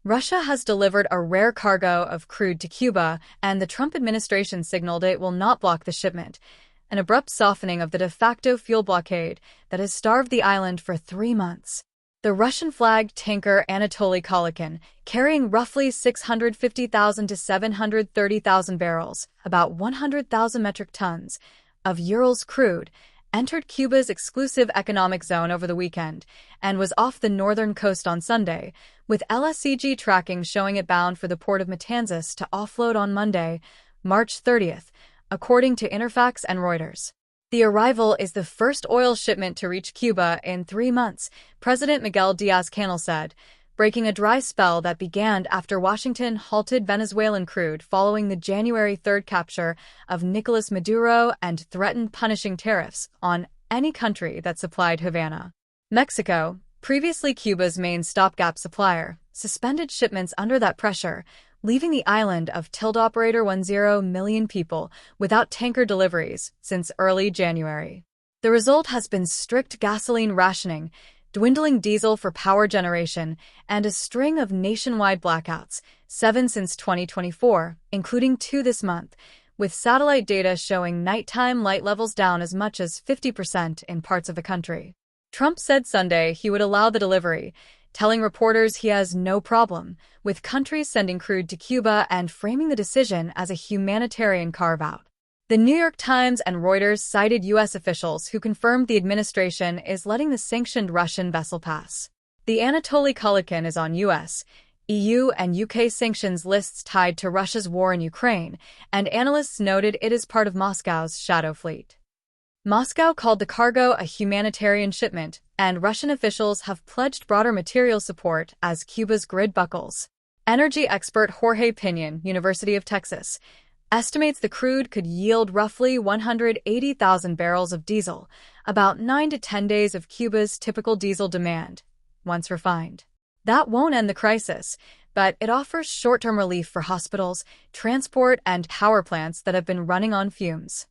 Russia has delivered a rare cargo of crude to Cuba, and the Trump administration signaled it will not block the shipment, an abrupt softening of the de facto fuel blockade that has starved the island for 3 months. The Russian-flagged tanker Anatoly Kolodkin, carrying roughly 650,000 to 730,000 barrels, about 100,000 metric tons, of Urals crude, entered Cuba's exclusive economic zone over the weekend and was off the northern coast on Sunday, with LSEG tracking showing it bound for the port of Matanzas to offload on Monday, March 30th, according to Interfax and Reuters. The arrival is the first oil shipment to reach Cuba in 3 months, President Miguel Díaz-Canel said, breaking a dry spell that began after Washington halted Venezuelan crude following the January 3rd capture of Nicolás Maduro and threatened punishing tariffs on any country that supplied Havana. Mexico, previously Cuba's main stopgap supplier, suspended shipments under that pressure, leaving the island of operator 10 million people without tanker deliveries since early January. The result has been strict gasoline rationing, dwindling diesel for power generation, and a string of nationwide blackouts, 7 since 2024, including 2 this month, with satellite data showing nighttime light levels down as much as 50% in parts of the country. Trump said Sunday he would allow the delivery, telling reporters he has no problem with countries sending crude to Cuba and framing the decision as a humanitarian carve-out. The New York Times and Reuters cited U.S. officials who confirmed the administration is letting the sanctioned Russian vessel pass. The Anatoly Kolodkin is on U.S., EU, and UK sanctions lists tied to Russia's war in Ukraine, and analysts noted it is part of Moscow's shadow fleet. Moscow called the cargo a humanitarian shipment, and Russian officials have pledged broader material support as Cuba's grid buckles. Energy expert Jorge Pinion, University of Texas, estimates the crude could yield roughly 180,000 barrels of diesel, about 9 to 10 days of Cuba's typical diesel demand, once refined. That won't end the crisis, but it offers short-term relief for hospitals, transport, and power plants that have been running on fumes.